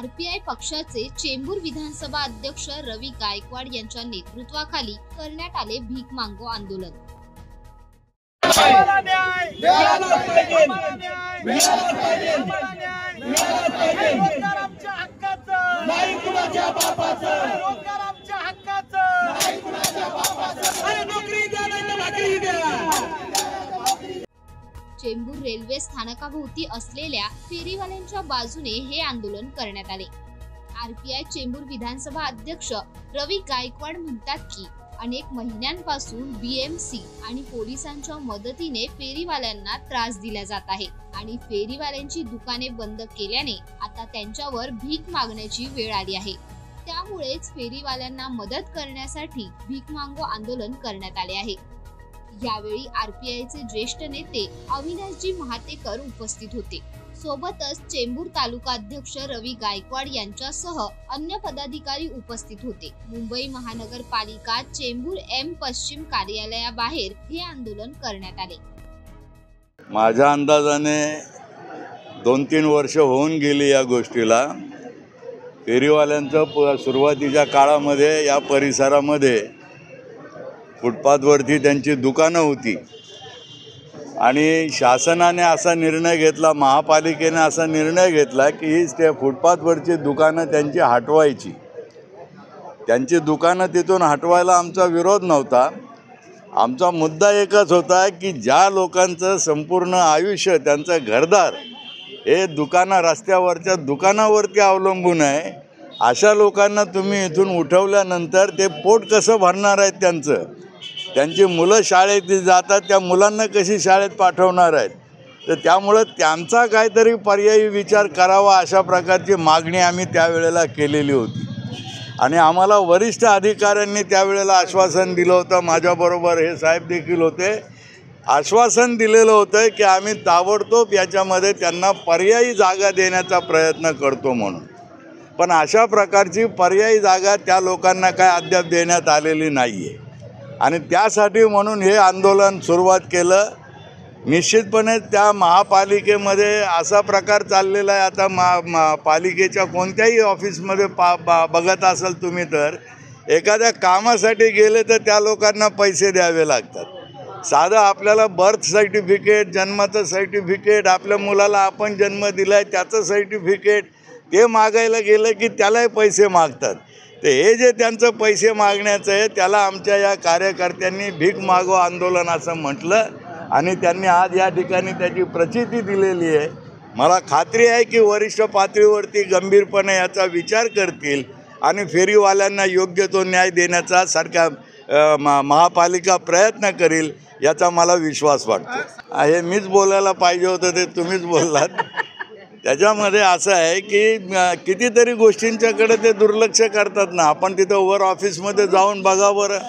RPI पक्षाचे चेंबूर विधानसभा अध्यक्ष रवी गायकवाड यांच्या नेतृत्वाखाली करण्यात आले भीक मागो आंदोलन। चेंबूर रेल्वे स्थानकाभोवती असलेल्या फेरीवाल्यांच्या बाजूने हे आंदोलन करण्यात आले। आरपीआय चेंबूर विधानसभा अध्यक्ष रवी गायकवाड म्हणतात की अनेक महिन्यांपासून बीएमसी आणि पोलिसांच्या मदतीने फेरीवाल्यांना त्रास दिला जात आहे आणि फेरीवाल्यांची दुकाने बंद केल्याने आता त्यांच्यावर भीक मागण्याची वेळ आली आहे। त्यामुळेच फेरीवाल्यांना मदत करण्यासाठी भीक मागो आंदोलन करण्यात आले आहे। यावेळी आरपीआयचे ज्येष्ठ नेते अविनाशजी महातेकर उपस्थित होते। सोबतच चेंबूर तालुका अध्यक्ष रवी गायकवाड यांच्यासह अन्य पदाधिकारी उपस्थित होते। मुंबई महानगरपालिका चेंबूर एम पश्चिम कार्यालयाबाहेर हे आंदोलन करण्यात आले। माझ्या अंदाजाने 2-3 वर्ष होऊन गेली या गोष्टीला। फेरीवाल्यांचं सुरुवातीच्या काळामध्ये या परिसरामध्ये फुटपाथवरती त्यांची दुकानं होती आणि शासनाने असा निर्णय घेतला, महापालिकेने असा निर्णय घेतला की त्या फुटपाथवरची दुकानं त्यांची हटवायची। त्यांची दुकानं तिथून हटवायला आमचा विरोध नव्हता। आमचा मुद्दा एकच होता की ज्या लोकांचं संपूर्ण आयुष्य, त्यांचं घरदार हे रस्त्यावरच्या दुकानावरती अवलंबून आहे, अशा लोकांना तुम्ही इथून उठवल्यानंतर ते पोट कसं भरणार आहेत त्यांची मुलं शाळेत जातात, त्या मुलांना कशी शाळेत पाठवणार आहेत? तर त्यामुळं त्यांचा काहीतरी पर्यायी विचार करावा अशा प्रकारची मागणी आम्ही त्यावेळेला केलेली होती आणि आम्हाला वरिष्ठ अधिकाऱ्यांनी त्यावेळेला आश्वासन दिलं होतं, माझ्याबरोबर हे साहेब देखील होते, आश्वासन दिलेलं होतं की आम्ही ताबडतोब याच्यामध्ये त्यांना पर्यायी जागा देण्याचा प्रयत्न करतो म्हणून। पण अशा प्रकारची पर्यायी जागा त्या लोकांना काय अद्याप देण्यात आलेली नाही आहे आणि त्यासाठी म्हणून हे आंदोलन सुरुवात केलं। निश्चितपणे त्या महापालिकेमध्ये असा प्रकार चाललेला आहे, आता पालिकेच्या कोणत्याही ऑफिसमध्ये बघत असाल तुम्ही तर एखाद्या कामासाठी गेले तर त्या लोकांना पैसे द्यावे लागतात। साधं आपल्याला बर्थ सर्टिफिकेट, जन्माचं सर्टिफिकेट, आपल्या मुलाला आपण जन्म दिला आहे त्याचं सर्टिफिकेट ते मागायला गेलं की त्यालाही पैसे मागतात। तर हे जे त्यांचं पैसे मागण्याचं आहे त्याला आमच्या या कार्यकर्त्यांनी भीक मागो आंदोलन असं म्हटलं आणि त्यांनी आज या ठिकाणी त्याची प्रचिती दिलेली आहे। मला खात्री आहे की वरिष्ठ पातळीवरती गंभीरपणे याचा विचार करतील आणि फेरीवाल्यांना योग्य तो न्याय देण्याचा महापालिका प्रयत्न करील याचा मला विश्वास वाटतो। हे मीच बोलायला पाहिजे होतं, ते तुम्हीच बोललात। त्याच्यामध्ये असं आहे की कितीतरी गोष्टींच्याकडे ते दुर्लक्ष करतात ना। आपण तिथं वर ऑफिसमध्ये जाऊन बघा बरं,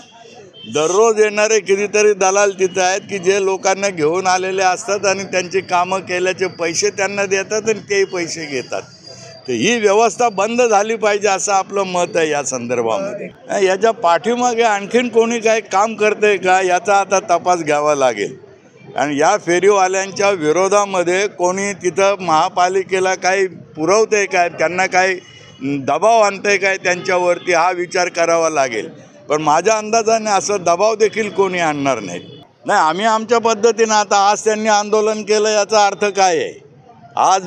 दररोज येणारे कितीतरी दलाल तिथं आहेत की जे लोकांना घेऊन आलेले असतात आणि त्यांची कामं केल्याचे पैसे त्यांना देतात आणि तेही पैसे घेतात। तर ही व्यवस्था बंद झाली पाहिजे असं आपलं मत आहे या संदर्भामध्ये। याच्या पाठीमागे आणखीन कोणी काय काम करते का याचा आता तपास घ्यावा लागेल आणि या फेरीवाल्यांच्या विरोधामध्ये कोणी तिथं महापालिकेला काही पुरवते काय, त्यांना काही दबाव आणते काय त्यांच्यावरती, हा विचार करावा लागेल। पण माझ्या अंदाजाने असं दबाव देखील कोणी आणणार नाही। आम्ही आमच्या पद्धतीनं आता आज त्यांनी आंदोलन केलं याचा अर्थ काय आहे? आज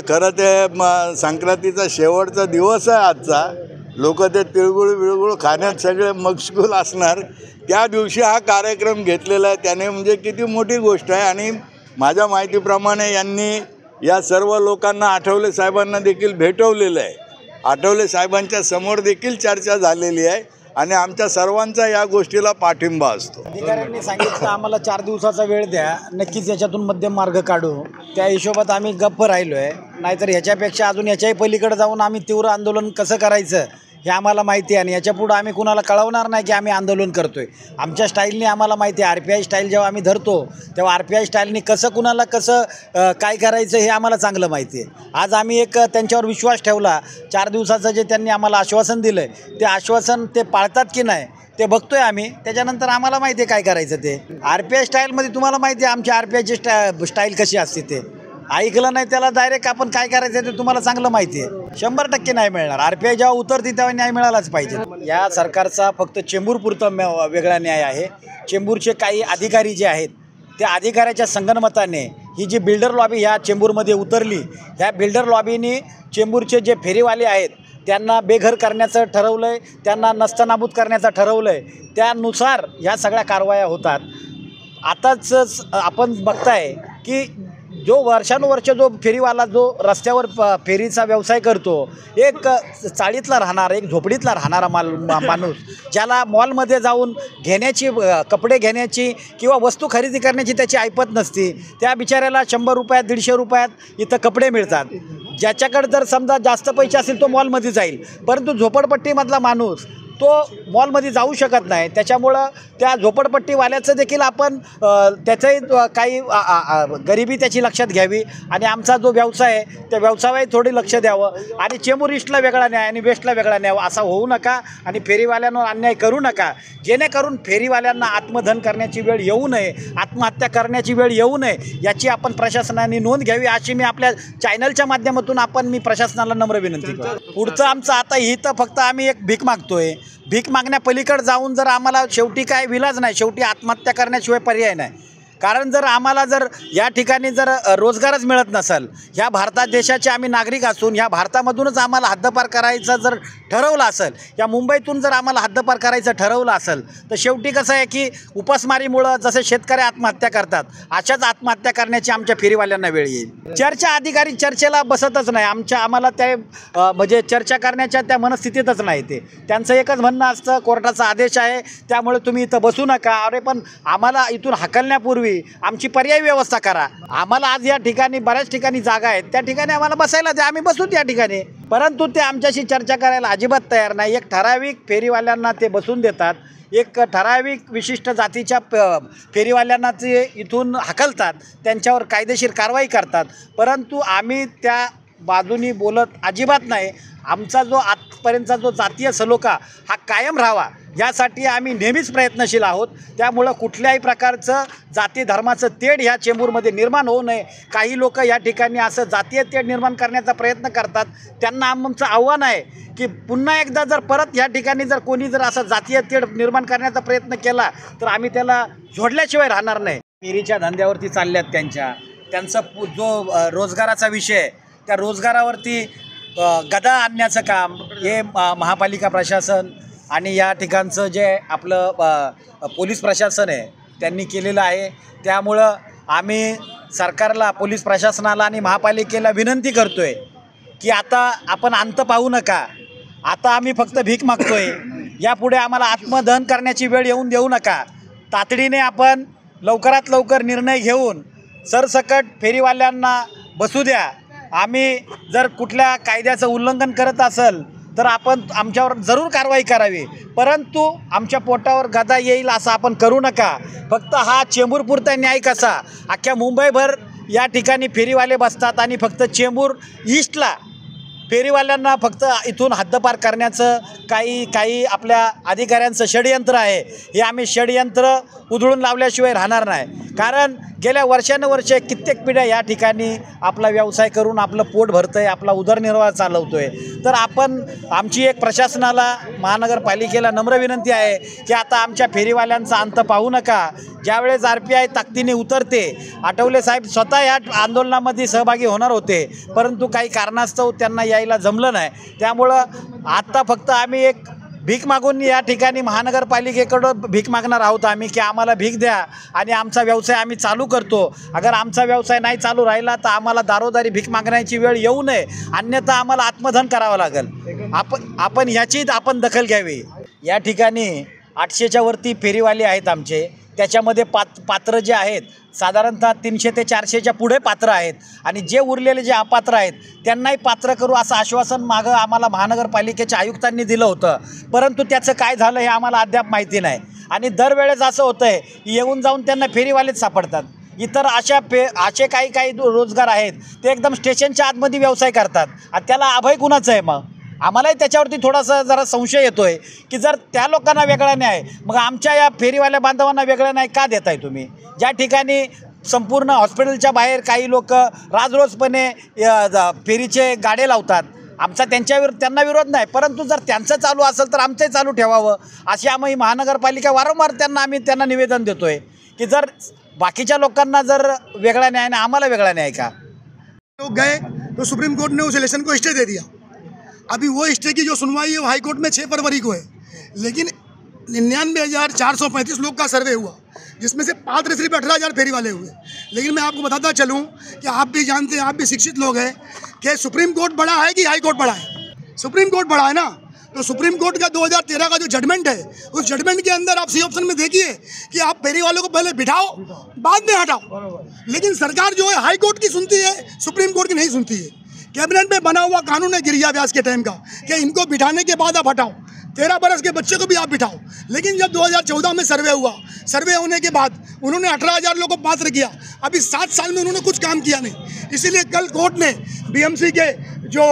खरं ते संक्रांतीचा शेवटचा दिवस आहे आजचा, लोक ते तिळगुळ खाण्यात सगळे मशगूल असणार, त्या दिवशी हा कार्यक्रम घेतलेला आहे त्याने, म्हणजे किती मोठी गोष्ट आहे। आणि माझ्या माहितीप्रमाणे यांनी या सर्व लोकांना आठवले साहेबांना देखील भेटवलेलं आहे। आठवले साहेबांच्या समोर देखील चर्चा झालेली आहे आणि आमच्या सर्वांचा या गोष्टीला पाठिंबा असतो। अधिकाऱ्यांनी सांगितलं आम्हाला 4 दिवसाचा वेळ द्या, नक्कीच याच्यातून मध्यम मार्ग काढू। त्या हिशोबात आम्ही गप्प राहिलो आहे, नाहीतर ह्याच्यापेक्षा अजून याच्याही पलीकडे जाऊन आम्ही तीव्र आंदोलन कसं करायचं हे आम्हाला माहिती आहे आणि याच्यापुढं आम्ही कुणाला कळवणार नाही की आम्ही आंदोलन करतोय। आमच्या स्टाईलने आम्हाला माहिती आहे, आरपीआय स्टाईल जेव्हा आम्ही धरतो तेव्हा आरपीआय स्टाईलने कसं कुणाला कसं काय करायचं हे आम्हाला चांगलं माहिती आहे। आज आम्ही एक त्यांच्यावर विश्वास ठेवला, 4 दिवसाचं जे त्यांनी आम्हाला आश्वासन दिलं आहे ते आश्वासन ते पाळतात की नाही ते बघतोय आम्ही, त्याच्यानंतर आम्हाला माहिती आहे काय करायचं ते। आरपीआय स्टाईलमध्ये तुम्हाला माहिती आहे आमच्या आरपीआयची स्टाईल कशी असते ते, ऐकलं नाही त्याला डायरेक्ट आपण काय करायचं ते तुम्हाला चांगलं माहिती आहे. 100% नाही मिळणार. RPI जेव्हा उतरते तेव्हा न्याय मिळालाच पाहिजे. या सरकारचा फक्त चेंबूरपुरतं वेगळा न्याय आहे. चेंबूरचे काही अधिकारी जे आहेत त्या अधिकाऱ्याच्या संगनमताने ही जी बिल्डर लॉबी ह्या चेंबूरमध्ये उतरली, ह्या बिल्डर लॉबीने चेंबूरचे जे फेरीवाले आहेत त्यांना बेघर करण्याचं ठरवलं आहे, त्यांना नस्तनाबूत करण्याचं ठरवलं आहे. त्यानुसार ह्या सगळ्या कारवाया होतात. आताच आपण बघताय की जो वर्षानुवर्ष जो फेरीवाला जो रस्त्यावर फेरीचा व्यवसाय करतो, एक चाळीतला राहणारा, एक झोपडीतला राहणारा माणूस ज्याला मॉलमध्ये जाऊन घेण्याची, कपडे घेण्याची किंवा वस्तू खरेदी करण्याची त्याची ऐपत नसती, त्या बिचाऱ्याला 100 रुपयात 150 रुपयात इथं कपडे मिळतात. ज्याच्याकडे जर समजा जास्त पैसे असेल तो मॉलमध्ये जाईल, परंतु झोपडपट्टीमधला माणूस तो मॉलमध्ये जाऊ शकत नाही. त्याच्यामुळं त्या झोपडपट्टीवाल्याचं देखील आपण त्याचंही काही गरिबी त्याची लक्षात घ्यावी आणि आमचा जो व्यवसाय आहे त्या व्यवसायावर थोडी लक्ष द्यावं. आणि चेंबूर ईस्टला वेगळा न्याय आणि वेस्टला वेगळा न्याय असा होऊ नका आणि फेरीवाल्यांवर अन्याय करू नका, जेणेकरून फेरीवाल्यांना आत्मधन करण्याची वेळ येऊ नये, आत्महत्या करण्याची वेळ येऊ नये याची आपण प्रशासनाने नोंद घ्यावी, अशी मी आपल्या चॅनलच्या माध्यमातून मी प्रशासनाला नम्र विनंती करतो. पुढचं आमचं आता ही तर फक्त आम्ही एक भीक मागतोय. भीक मागण्यापलीकडे जाऊन जर आम्हाला शेवटी काय विलाज नाही, शेवटी आत्महत्या करण्याशिवाय पर्याय नाही. कारण जर आम्हाला जर या ठिकाणी जर रोजगारच मिळत नसेल, ह्या भारतात देशाचे आम्ही नागरिक असून ह्या भारतामधूनच आम्हाला हद्दपार करायचं जर ठरवलं असेल, या मुंबईतून जर आम्हाला हद्दपार करायचं ठरवलं असेल, तर शेवटी कसं आहे की उपासमारीमुळं जसे शेतकरी आत्महत्या करतात अशाच आत्महत्या करण्याची आमच्या फेरीवाल्यांना वेळ येईल. अधिकारी चर्चेला बसतच नाही. आम्हाला ते म्हणजे चर्चा करण्याच्या त्या मनस्थितीतच नाही. त्यांचं एकच म्हणणं असतं, कोर्टाचा आदेश आहे त्यामुळे तुम्ही इथं बसू नका. अरे पण आम्हाला इथून हकलण्यापूर्वी आमची पर्यायी व्यवस्था करा. आम्हाला आज या ठिकाणी बऱ्याच ठिकाणी जागा आहेत, त्या ठिकाणी आम्हाला बसायला द्या, आम्ही बसू त्या ठिकाणी. परंतु ते आमच्याशी चर्चा करायला अजिबात तयार नाही. एक ठराविक फेरीवाल्यांना ते बसून देतात, एक ठराविक विशिष्ट जातीच्या फेरीवाल्यांना ते इथून हकलतात, त्यांच्यावर कायदेशीर कारवाई करतात. परंतु आम्ही त्या बाजूनी बोलत अजिबात नाही. आमचा जो आजपर्यंतचा जो जातीय सलोखा हा कायम राहावा यासाठी आम्ही नेहमीच प्रयत्नशील आहोत. त्यामुळं कुठल्याही प्रकारचं जाती धर्माचं तेढ ह्या चेंबूरमध्ये निर्माण होऊ नये. काही लोक या ठिकाणी असं जातीय तेढ निर्माण करण्याचा प्रयत्न करतात. त्यांना आमचं आव्हान आहे की पुन्हा एकदा जर परत या ठिकाणी जर कोणी जर असं जातीय तेढ निर्माण करण्याचा प्रयत्न केला तर आम्ही त्याला झोडल्याशिवाय राहणार नाही. फेरीच्या धंद्यावरती चालल्यात त्यांचा जो रोजगाराचा विषय, त्या रोजगारावरती गदा आणण्याचं काम हे महापालिका प्रशासन आणि या ठिकाणचं जे आपलं पोलीस प्रशासन आहे त्यांनी केलेलं आहे. त्यामुळं आम्ही सरकारला, पोलीस प्रशासनाला आणि महापालिकेला विनंती करतो आहे की आता आपण अंत पाहू नका. आता आम्ही फक्त भीक मागतो आहे. यापुढे आम्हाला आत्मदहन करण्याची वेळ येऊन देऊ नका. तातडीने आपण लवकरात लवकर निर्णय घेऊन सरसकट फेरीवाल्यांना बसू द्या. आम्ही जर कुठल्या कायद्याचं उल्लंघन करत असेल तर आपण आमच्यावर जरूर कारवाई करावी, परंतु आमच्या पोटावर गदा येईल असं आपण करू नका. फक्त हा चेंबूरपुरता न्याय कसा, अख्ख्या मुंबईभर या ठिकाणी फेरीवाले बसतात आणि फक्त चेंबूर ईस्टला फेरीवाल्यांना फक्त इथून हद्दपार करण्याचं काही आपल्या अधिकाऱ्यांचं षडयंत्र आहे. हे आम्ही षडयंत्र उधळून लावल्याशिवाय राहणार नाही. कारण गेल्या वर्षानुवर्षे कित्येक पिढ्या या ठिकाणी आपला व्यवसाय करून आपलं पोट भरतं आहे, आपला उदरनिर्वाह चालवतो आहे. तर आमची एक प्रशासनाला, महानगरपालिकेला नम्र विनंती आहे की आता आमच्या फेरीवाल्यांचा अंत पाहू नका. ज्यावेळेस RPI ताकदीने उतरते, आठवले साहेब स्वतः या आंदोलनामध्ये सहभागी होणार होते, परंतु काही कारणास्तव त्यांना यायला जमलं नाही. त्यामुळं आत्ता फक्त आम्ही एक भीक मागून या ठिकाणी महानगरपालिकेकडं भीक मागणार आहोत आम्ही की आम्हाला भीक द्या आणि आमचा व्यवसाय आम्ही चालू करतो. अगर आमचा व्यवसाय नाही चालू राहिला तर आम्हाला दारोदारी भीक मागण्याची वेळ येऊ नये, अन्यथा आम्हाला आत्मधन करावं लागेल. आपण ह्याची दखल घ्यावी. या ठिकाणी 800च्या वरती फेरीवाले आहेत आमचे. त्याच्यामध्ये पात्र जे आहेत साधारणतः 300 ते 400च्या पुढे पात्र आहेत आणि जे उरलेले जे अपात्र आहेत त्यांनाही पात्र करू असं आश्वासन मागं आम्हाला महानगरपालिकेच्या आयुक्तांनी दिलं होतं, परंतु त्याचं काय झालं हे आम्हाला अद्याप माहिती नाही. आणि दरवेळेस असं होतं आहे येऊन जाऊन त्यांना फेरीवालेच सापडतात. इतर असे काही रोजगार आहेत ते एकदम स्टेशनच्या आतमध्ये व्यवसाय करतात आणि त्याला अभय कुणाचं आहे? मग आम्हालाही त्याच्यावरती थोडासा जरा संशय येतो आहे की जर त्या लोकांना वेगळा न्याय, मग आमच्या या फेरीवाल्या बांधवांना वेगळा न्याय का देताय तुम्ही? ज्या ठिकाणी संपूर्ण हॉस्पिटलच्या बाहेर काही लोक राजरोजपणे फेरीचे गाडे लावतात. आमचा त्यांना विरोध नाही, परंतु जर त्यांचं चालू असेल तर आमचंही चालू ठेवावं अशी आम्ही महानगरपालिका वारंवार त्यांना निवेदन देतो आहे की जर बाकीच्या लोकांना जर वेगळा न्याय नाही, आम्हाला वेगळा न्याय का. लोग गए तो सुप्रीम कोर्ट ने उस इलेक्शन को स्टे दे दिया. अभी वो स्टे की जो सुनवाई है वो हाई कोर्ट में 6 फरवरी को है. लेकिन 99,435 लोग का सर्वे हुआ, जिसमें से पात्र सिर्फ 18,000 फेरी वाले हुए. लेकिन मैं आपको बताता चलूं कि आप भी जानते हैं, आप भी शिक्षित लोग हैं कि सुप्रीम कोर्ट बड़ा है कि हाई कोर्ट बड़ा है. सुप्रीम कोर्ट बड़ा है ना. तो सुप्रीम कोर्ट का 2013 का जो जजमेंट है, उस जजमेंट के अंदर आप सी ऑप्शन में देखिए कि आप फेरी वालों को पहले बिठाओ बाद में हटाओ. लेकिन सरकार जो है हाई कोर्ट की सुनती है, सुप्रीम कोर्ट की नहीं सुनती है. कैबिनेट में बना हुआ कानून है गिरिया व्यास के टाइम का कि इनको बिठाने के बाद आप हटाओ, 13 बरस के बच्चे को भी आप बिठाओ. लेकिन जब 2014 में सर्वे हुआ, सर्वे होने के बाद उन्होंने 18,000 लोगों को पात्र किया. अभी 7 साल में उन्होंने कुछ काम किया नहीं. इसीलिए कल कोर्ट ने बीएमसी के जो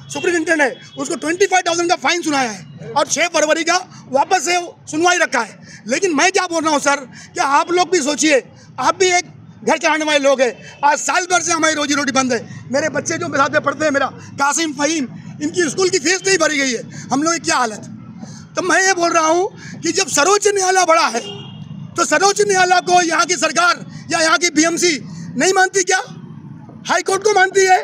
सुप्रिंटेंडेंट है उसको 25,000 का फाइन सुनाया है और 6 फरवरी का वापस से सुनवाई रखा है. लेकिन मैं क्या बोल रहा हूँ सर, कि आप लोग भी सोचिए, आप भी एक घर चलाने वाले लोग हैं. आज साल भर से हमारी रोजी रोटी बंद है. मेरे बच्चे जो मेरे साथ में पढ़ते हैं, मेरा कासिम, फ़हीम, इनकी स्कूल की फीस नहीं भरी गई है. हम लोग की क्या हालत. तो मैं ये बोल रहा हूँ कि जब सर्वोच्च न्यायालय बड़ा है तो सर्वोच्च न्यायालय को यहाँ की सरकार या यहाँ की बीएमसी नहीं मानती क्या? हाई कोर्ट को मानती है.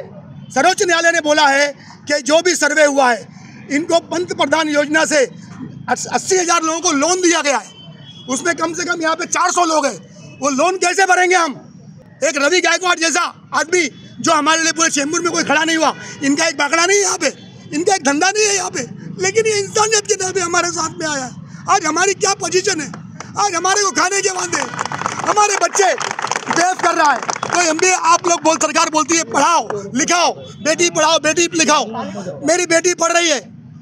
सर्वोच्च न्यायालय ने बोला है कि जो भी सर्वे हुआ है, इनको पंत प्रधान योजना से 80,000 लोगों को लोन दिया गया है. उसमें कम से कम यहाँ पे 400 लोग हैं. वो लोन कैसे भरेंगे हम? एक रवि गायकवाड़ जैसा आदमी जो हमारे लिए पूरे चेंबूर में कोई खड़ा नहीं हुआ, इनका एक बाकड़ा नहीं है यहाँ पे, इनका एक धंधा नहीं है यहाँ पे, लेकिन ये इंसानियत के नाम पे हमारे साथ में आया है. आज हमारी क्या पोजीशन है? आज हमारे को खाने के वादे, हमारे बच्चे बेफ कर रहा है. तो MBA आप लोग सरकार बोलती है पढ़ाओ लिखाओ, बेटी पढ़ाओ बेटी लिखाओ. मेरी बेटी पढ़ रही है,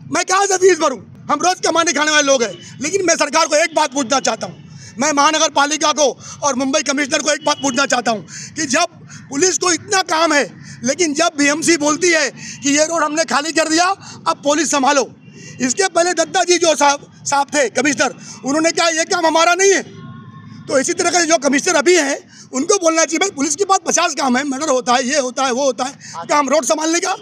मैं कहाँ से फीस भरूँ? हम रोज़ कमाने खाने वाले लोग हैं. लेकिन मैं सरकार को एक बात पूछना चाहता हूँ, मैं महानगर पालिका को और मुंबई कमिश्नर को एक बात पूछना चाहता हूँ कि जब पुलिस को इतना काम है, लेकिन जब बीएमसी बोलती है कि ये रोड हमने खाली कर दिया, अब पुलिस संभालो. इसके पहले दत्ता जी जो साहब थे कमिश्नर, उन्होंने कहा ये काम हमारा नहीं है. तो इसी तरह के जो कमिश्नर अभी हैं, उनको बोलना चाहिए भाई पुलिस के पास 50 काम है, मर्डर होता है, ये होता है, वो होता है, क्या हम रोड संभालने का?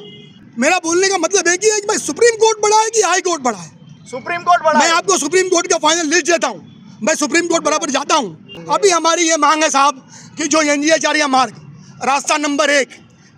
मेरा बोलने का मतलब एक ही है कि भाई सुप्रीम कोर्ट बड़ा है कि हाई कोर्ट बड़ा है? सुप्रीम कोर्ट बड़ा मैं आपको सुप्रीम कोर्ट का फाइनल लिस्ट देता हूँ. मैं सुप्रीम कोर्ट बराबर जाता हूँ. अभी हमारी ये मांग है साहब कि जो NG मार्ग, रास्ता number 1,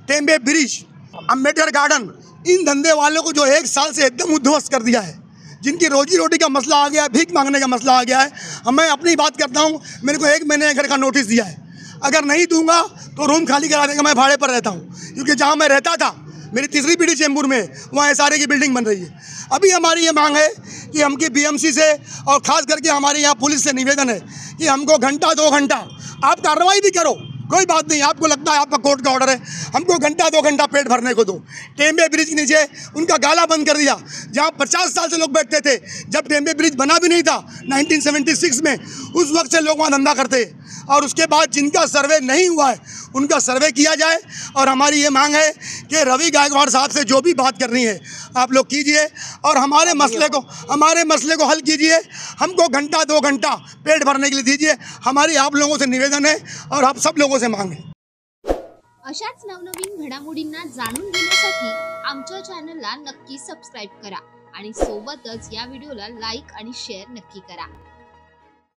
Tembe bridge, Ambedkar garden, in धंधे वालों को जो 1 साल से एकदम उद्ध्वस्त कर दिया है, जिनकी रोजी रोटी का मसला आ गया है, भीख मांगने का मसला आ गया है. मैं अपनी बात करता हूँ, मेरे को 1 महीने घर का नोटिस दिया है. अगर नहीं दूंगा तो रूम खाली करा देगा. मैं भाड़े पर रहता हूँ, क्योंकि जहाँ मैं रहता था मेरी तीसरी पीढ़ी चेंबूर में, वहाँ SRA की बिल्डिंग बन रही है. अभी हमारी ये मांग है कि हमकी BMC से और ख़ास करके हमारे यहाँ पुलिस से निवेदन है कि हमको घंटा 2 घंटा आप कार्रवाई भी करो, कोई बात नहीं. आपको लगता है आपका कोर्ट का ऑर्डर है, हमको घंटा 2 घंटा पेट भरने को दो. टेम्बे ब्रिज के नीचे उनका गाला बंद कर दिया, जहाँ 50 साल से लोग बैठते थे. जब टेम्बे ब्रिज बना भी नहीं था 1976 में, उस वक्त से लोग वहाँ धंधा करते. और उसके बाद जिनका सर्वे नहीं हुआ है उनका सर्वे किया जाए. और हमारी ये मांग है कि रवि गायकवाड़ साहब से जो भी बात करनी है आप लोग कीजिए और हमारे मसले को हल कीजिए. हमको घंटा 2 घंटा पेट भरने के लिए दीजिए. हमारी आप लोगों से निवेदन है और आप सब लोगों से मांग है. अशाच नवनवीन घडामोडींना जाणून घेण्यासाठी आमच्या चॅनलला नक्की सबस्क्राईब करा आणि सोबतच या व्हिडिओला लाईक आणि शेअर नक्की करा.